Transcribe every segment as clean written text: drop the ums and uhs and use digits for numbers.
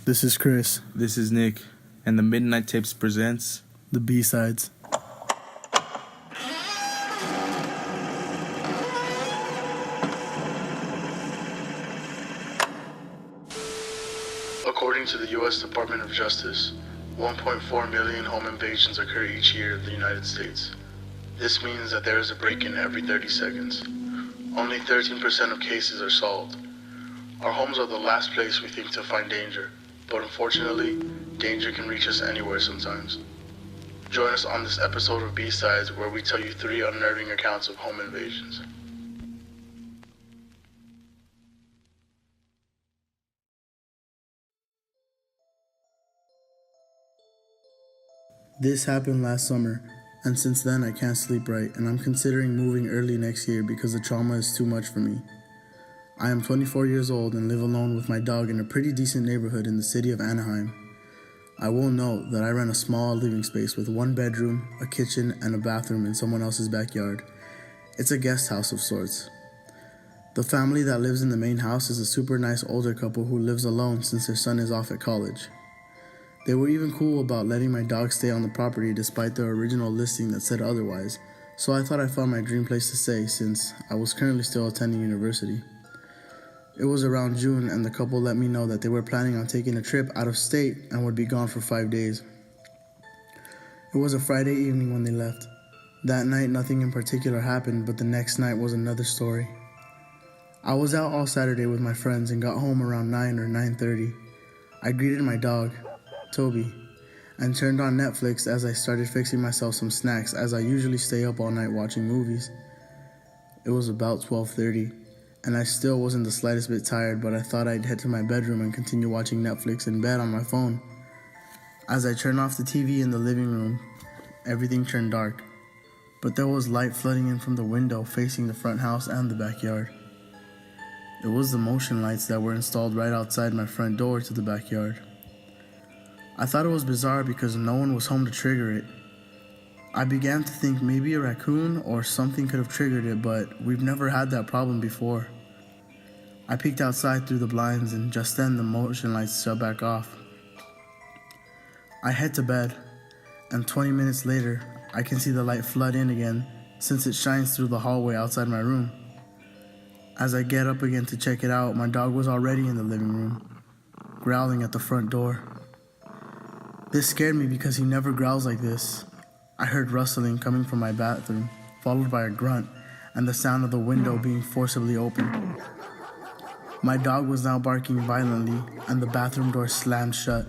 This is Chris. This is Nick, and the Midnight Tapes presents The B-Sides. According to the U.S. Department of Justice, 1.4 million home invasions occur each year in the United States. This means that there is a break-in every 30 seconds. Only 13% of cases are solved. Our homes are the last place we think to find danger, but unfortunately, danger can reach us anywhere sometimes. Join us on this episode of B-Sides where we tell you 3 unnerving accounts of home invasions. This happened last summer, and since then I can't sleep right, and I'm considering moving early next year because the trauma is too much for me. I am 24 years old and live alone with my dog in a pretty decent neighborhood in the city of Anaheim. I will note that I rent a small living space with 1 bedroom, a kitchen, and a bathroom in someone else's backyard. It's a guest house of sorts. The family that lives in the main house is a super nice older couple who lives alone since their son is off at college. They were even cool about letting my dog stay on the property despite their original listing that said otherwise, so I thought I found my dream place to stay since I was currently still attending university. It was around June and the couple let me know that they were planning on taking a trip out of state and would be gone for 5 days. It was a Friday evening when they left. That night nothing in particular happened, but the next night was another story. I was out all Saturday with my friends and got home around 9 or 9:30. I greeted my dog, Toby, and turned on Netflix as I started fixing myself some snacks as I usually stay up all night watching movies. It was about 12:30, and I still wasn't the slightest bit tired, but I thought I'd head to my bedroom and continue watching Netflix in bed on my phone. As I turned off the TV in the living room, everything turned dark, but there was light flooding in from the window facing the front house and the backyard. It was the motion lights that were installed right outside my front door to the backyard. I thought it was bizarre because no one was home to trigger it. I began to think maybe a raccoon or something could have triggered it, but we've never had that problem before. I peeked outside through the blinds and just then the motion lights shut back off. I head to bed, and 20 minutes later, I can see the light flood in again since it shines through the hallway outside my room. As I get up again to check it out, my dog was already in the living room, growling at the front door. This scared me because he never growls like this. I heard rustling coming from my bathroom, followed by a grunt and the sound of the window being forcibly opened. My dog was now barking violently and the bathroom door slammed shut.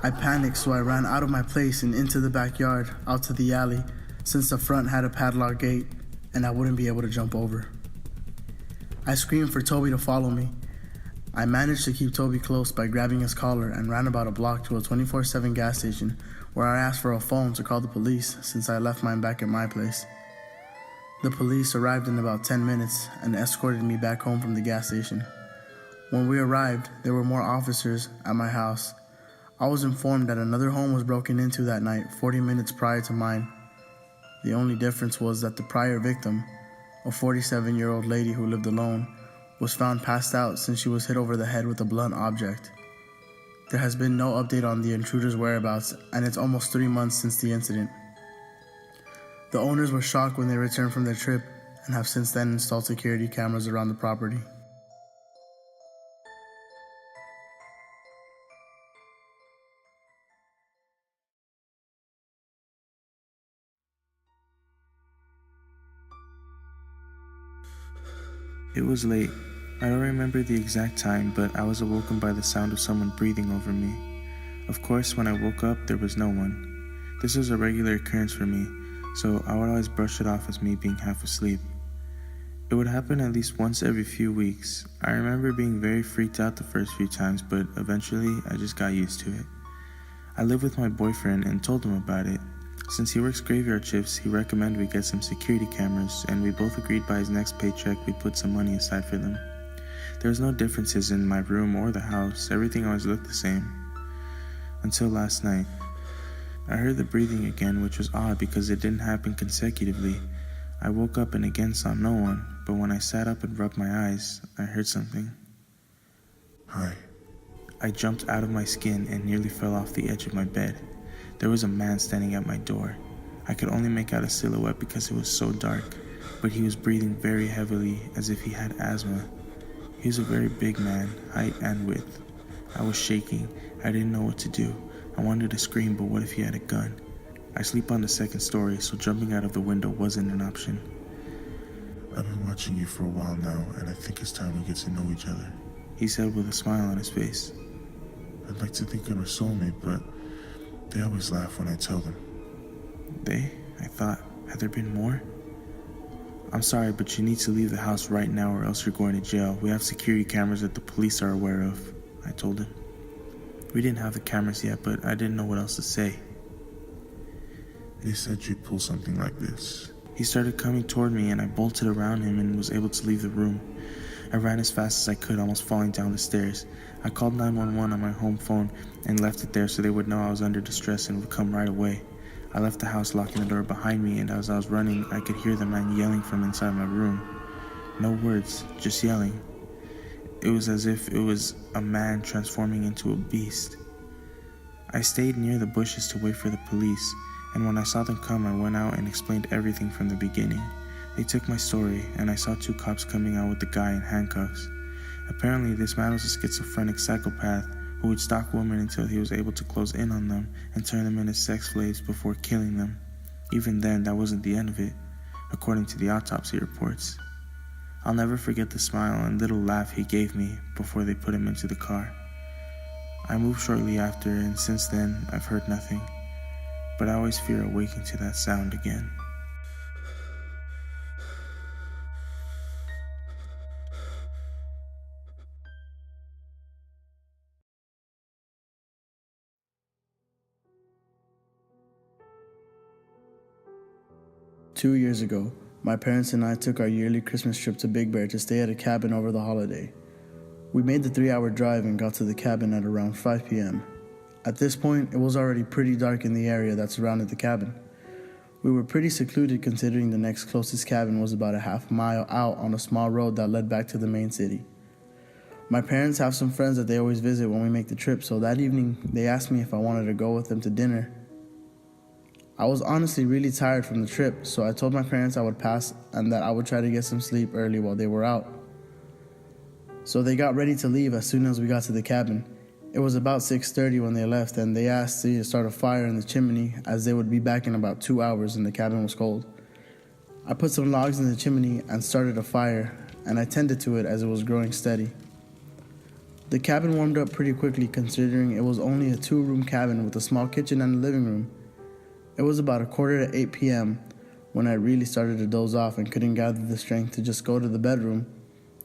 I panicked, so I ran out of my place and into the backyard, out to the alley, since the front had a padlock gate and I wouldn't be able to jump over. I screamed for Toby to follow me. I managed to keep Toby close by grabbing his collar and ran about a block to a 24/7 gas station where I asked for a phone to call the police since I left mine back at my place. The police arrived in about 10 minutes and escorted me back home from the gas station. When we arrived, there were more officers at my house. I was informed that another home was broken into that night 40 minutes prior to mine. The only difference was that the prior victim, a 47-year-old lady who lived alone, was found passed out since she was hit over the head with a blunt object. There has been no update on the intruder's whereabouts, and it's almost 3 months since the incident. The owners were shocked when they returned from their trip and have since then installed security cameras around the property. It was late. I don't remember the exact time, but I was awoken by the sound of someone breathing over me. Of course, when I woke up, there was no one. This was a regular occurrence for me, so I would always brush it off as me being half asleep. It would happen at least once every few weeks. I remember being very freaked out the first few times, but eventually I just got used to it. I lived with my boyfriend and told him about it. Since he works graveyard shifts, he recommended we get some security cameras, and we both agreed by his next paycheck we'd put some money aside for them. There was no differences in my room or the house. Everything always looked the same. Until last night. I heard the breathing again, which was odd because it didn't happen consecutively. I woke up and again saw no one, but when I sat up and rubbed my eyes, I heard something. Hi. I jumped out of my skin and nearly fell off the edge of my bed. There was a man standing at my door. I could only make out a silhouette because it was so dark, but he was breathing very heavily as if he had asthma. He was a very big man, height and width. I was shaking. I didn't know what to do. I wanted to scream, but what if he had a gun? I sleep on the second story, so jumping out of the window wasn't an option. I've been watching you for a while now, and I think it's time we get to know each other, he said with a smile on his face. I'd like to think I'm a soulmate, but they always laugh when I tell them. They? I thought, had there been more? I'm sorry, but you need to leave the house right now or else you're going to jail. We have security cameras that the police are aware of, I told him. We didn't have the cameras yet, but I didn't know what else to say. They said you'd pull something like this. He started coming toward me and I bolted around him and was able to leave the room. I ran as fast as I could, almost falling down the stairs. I called 911 on my home phone and left it there so they would know I was under distress and would come right away. I left the house locking the door behind me, and as I was running, I could hear the man yelling from inside my room. No words, just yelling. It was as if it was a man transforming into a beast. I stayed near the bushes to wait for the police, and when I saw them come, I went out and explained everything from the beginning. They took my story, and I saw 2 cops coming out with the guy in handcuffs. Apparently, this man was a schizophrenic psychopath who would stalk women until he was able to close in on them and turn them into sex slaves before killing them. Even then, that wasn't the end of it, according to the autopsy reports. I'll never forget the smile and little laugh he gave me before they put him into the car. I moved shortly after, and since then, I've heard nothing. But I always fear awaking to that sound again. Two years ago, my parents and I took our yearly Christmas trip to Big Bear to stay at a cabin over the holiday. We made the 3-hour drive and got to the cabin at around 5 p.m. At this point, it was already pretty dark in the area that surrounded the cabin. We were pretty secluded considering the next closest cabin was about a half mile out on a small road that led back to the main city. My parents have some friends that they always visit when we make the trip, so that evening they asked me if I wanted to go with them to dinner. I was honestly really tired from the trip, so I told my parents I would pass and that I would try to get some sleep early while they were out. So they got ready to leave as soon as we got to the cabin. It was about 6:30 when they left, and they asked me to start a fire in the chimney as they would be back in about 2 hours and the cabin was cold. I put some logs in the chimney and started a fire, and I tended to it as it was growing steady. The cabin warmed up pretty quickly considering it was only a 2-room cabin with a small kitchen and a living room. It was about 7:45 p.m. when I really started to doze off and couldn't gather the strength to just go to the bedroom,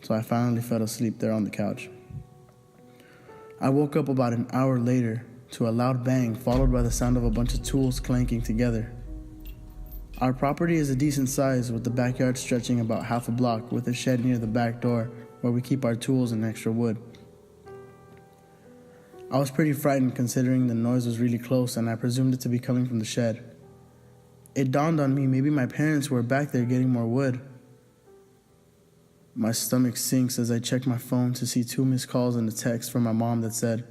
so I finally fell asleep there on the couch. I woke up about an hour later to a loud bang followed by the sound of a bunch of tools clanking together. Our property is a decent size with the backyard stretching about half a block with a shed near the back door where we keep our tools and extra wood. I was pretty frightened considering the noise was really close and I presumed it to be coming from the shed. It dawned on me maybe my parents were back there getting more wood. My stomach sinks as I check my phone to see 2 missed calls and a text from my mom that said,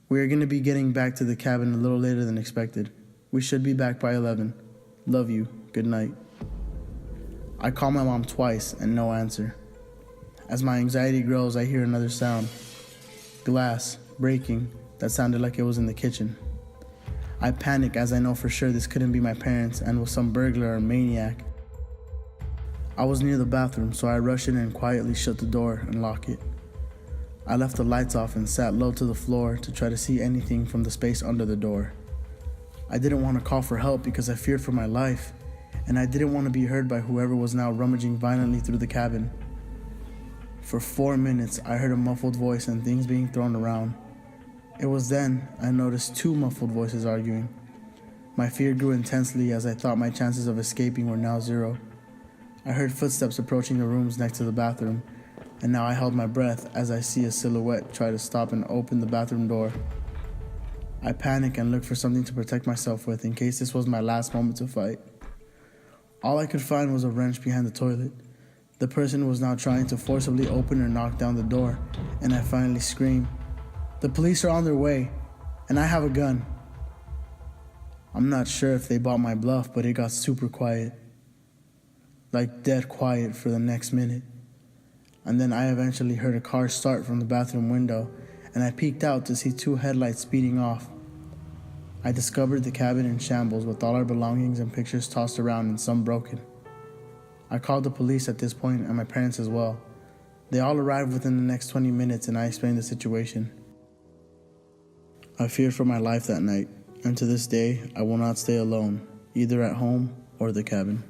"We are going to be getting back to the cabin a little later than expected. We should be back by 11. Love you. Good night." I call my mom twice and no answer. As my anxiety grows, I hear another sound. Glass breaking that sounded like it was in the kitchen. I panic as I know for sure this couldn't be my parents and was some burglar or maniac. I was near the bathroom, so I rush in and quietly shut the door and lock it. I left the lights off and sat low to the floor to try to see anything from the space under the door. I didn't want to call for help because I feared for my life, and I didn't want to be heard by whoever was now rummaging violently through the cabin. For 4 minutes, I heard a muffled voice and things being thrown around. It was then I noticed 2 muffled voices arguing. My fear grew intensely as I thought my chances of escaping were now 0. I heard footsteps approaching the rooms next to the bathroom, and now I held my breath as I see a silhouette try to stop and open the bathroom door. I panic and look for something to protect myself with in case this was my last moment to fight. All I could find was a wrench behind the toilet. The person was now trying to forcibly open or knock down the door, and I finally screamed. The police are on their way, and I have a gun. I'm not sure if they bought my bluff, but it got super quiet. Like dead quiet for the next minute. And then I eventually heard a car start from the bathroom window, and I peeked out to see 2 headlights speeding off. I discovered the cabin in shambles with all our belongings and pictures tossed around and some broken. I called the police at this point and my parents as well. They all arrived within the next 20 minutes and I explained the situation. I feared for my life that night, and to this day, I will not stay alone, either at home or the cabin.